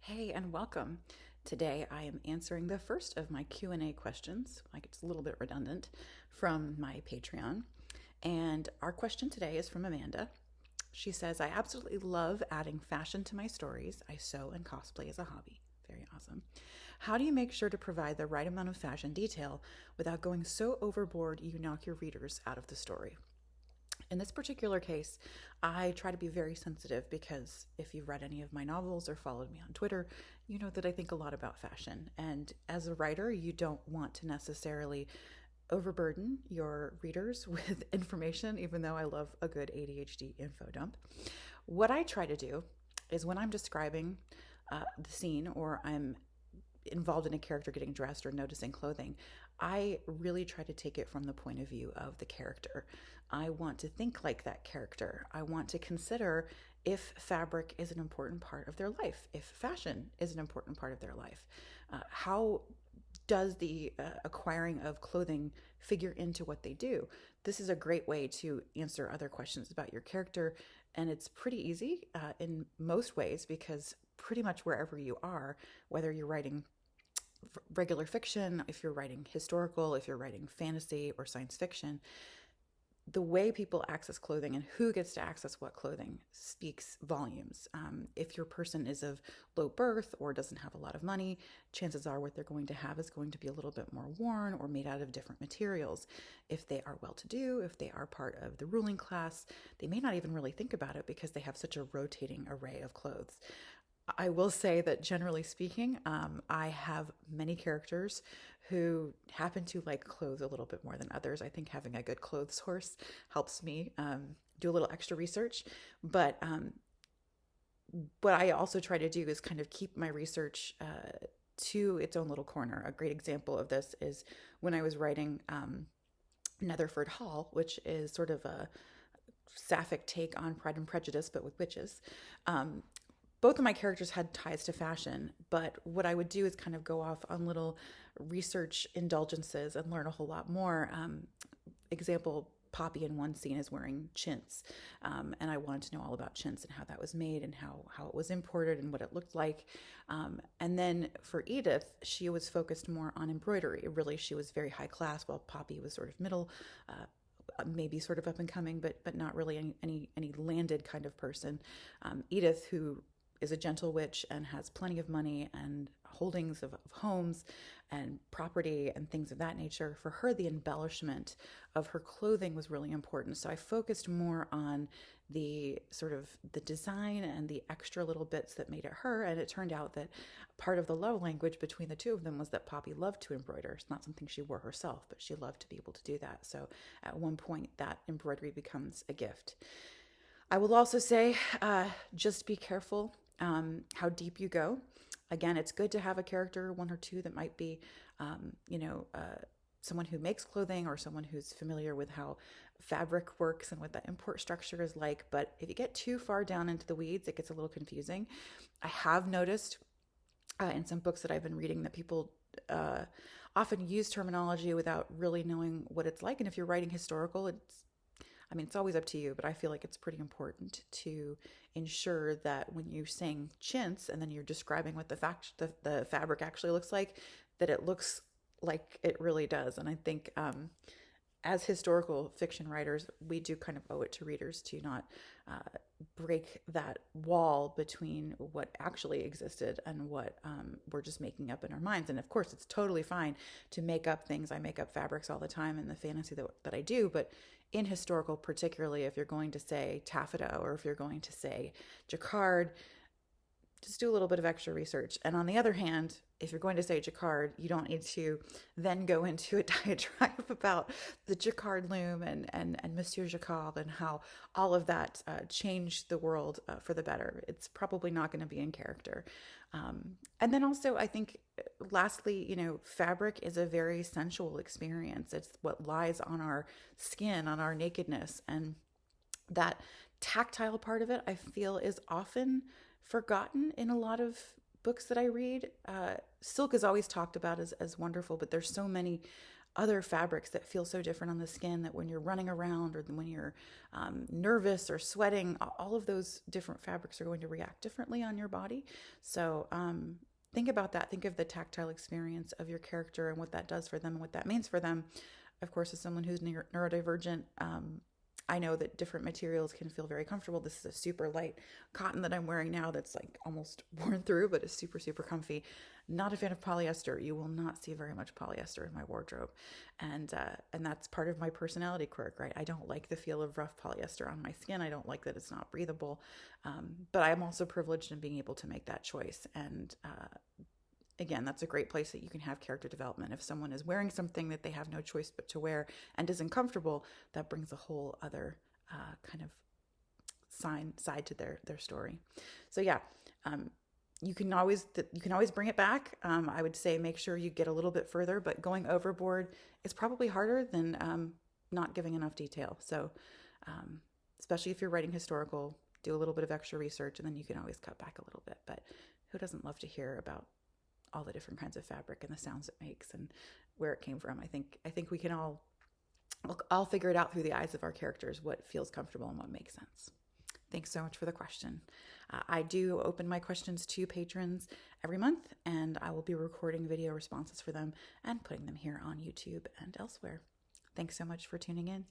Hey, and welcome. Today I am answering the first of my Q&A questions. Like it's a little bit redundant from my Patreon. And our question today is from Amanda. She says, I absolutely love adding fashion to my stories. I sew and cosplay as a hobby. Very awesome. How do you make sure to provide the right amount of fashion detail without going so overboard you knock your readers out of the story? In this particular case, I try to be very sensitive because if you've read any of my novels or followed me on Twitter, you know that I think a lot about fashion. And as a writer, you don't want to necessarily overburden your readers with information, even though I love a good ADHD info dump. What I try to do is when I'm describing the scene or I'm involved in a character getting dressed or noticing clothing, I really try to take it from the point of view of the character. I want to think like that character. I want to consider if fabric is an important part of their life, if fashion is an important part of their life. How does the acquiring of clothing figure into what they do? This is a great way to answer other questions about your character, and it's pretty easy in most ways because pretty much wherever you are, whether you're writing regular fiction, if you're writing historical, if you're writing fantasy or science fiction, the way people access clothing and who gets to access what clothing speaks volumes. If your person is of low birth or doesn't have a lot of money, chances are what they're going to have is going to be a little bit more worn or made out of different materials. If they are well to do, if they are part of the ruling class, they may not even really think about it because they have such a rotating array of clothes. I will say that generally speaking, I have many characters who happen to like clothes a little bit more than others. I think having a good clothes source helps me do a little extra research. But what I also try to do is kind of keep my research to its own little corner. A great example of this is when I was writing Netherford Hall, which is sort of a sapphic take on Pride and Prejudice, but with witches. Both of my characters had ties to fashion, but what I would do is kind of go off on little research indulgences and learn a whole lot more. Example, Poppy in one scene is wearing chintz, and I wanted to know all about chintz and how that was made and how it was imported and what it looked like. And then for Edith, she was focused more on embroidery. Really, she was very high class, while Poppy was sort of middle. Maybe sort of up and coming, but not really any landed kind of person. Edith, who is a gentle witch and has plenty of money and holdings of homes and property and things of that nature. For her, the embellishment of her clothing was really important. So I focused more on the sort of the design and the extra little bits that made it her. And it turned out that part of the love language between the two of them was that Poppy loved to embroider. It's not something she wore herself, but she loved to be able to do that. So at one point, that embroidery becomes a gift. I will also say, just be careful how deep you go. Again, it's good to have a character, one or two, that might be, someone who makes clothing or someone who's familiar with how fabric works and what that import structure is like. But if you get too far down into the weeds, it gets a little confusing. I have noticed in some books that I've been reading that people often use terminology without really knowing what it's like. And if you're writing historical, it's always up to you, but I feel like it's pretty important to ensure that when you're saying chintz and then you're describing what the fabric actually looks like, that it looks like it really does. And I think as historical fiction writers, we do kind of owe it to readers to not break that wall between what actually existed and what we're just making up in our minds. And of course, it's totally fine to make up things. I make up fabrics all the time in the fantasy that I do, but in historical, particularly if you're going to say taffeta or if you're going to say jacquard, just do a little bit of extra research. And on the other hand, if you're going to say jacquard, you don't need to then go into a diatribe about the jacquard loom and Monsieur Jacquard and how all of that changed the world for the better. It's probably not going to be in character. And then also, I think, lastly, fabric is a very sensual experience. It's what lies on our skin, on our nakedness. And that tactile part of it, I feel, is often forgotten in a lot of books that I read. Silk is always talked about as wonderful, but there's so many other fabrics that feel so different on the skin that when you're running around or when you're nervous or sweating, all of those different fabrics are going to react differently on your body. So think about that. Think of the tactile experience of your character and what that does for them and what that means for them. Of course, as someone who's neurodivergent, I know that different materials can feel very comfortable. This is a super light cotton that I'm wearing now that's like almost worn through, but it's super, super comfy. Not a fan of polyester. You will not see very much polyester in my wardrobe. And that's part of my personality quirk, right? I don't like the feel of rough polyester on my skin. I don't like that it's not breathable. But I'm also privileged in being able to make that choice. And again, that's a great place that you can have character development. If someone is wearing something that they have no choice but to wear and isn't comfortable, that brings a whole other kind of side to their story. So yeah, you can always bring it back. I would say make sure you get a little bit further, but going overboard is probably harder than not giving enough detail. So especially if you're writing historical, do a little bit of extra research, and then you can always cut back a little bit. But who doesn't love to hear about all the different kinds of fabric and the sounds it makes and where it came from? I think we can all figure it out through the eyes of our characters, what feels comfortable and what makes sense. Thanks so much for the question. I do open my questions to patrons every month, and I will be recording video responses for them and putting them here on YouTube and elsewhere. Thanks so much for tuning in.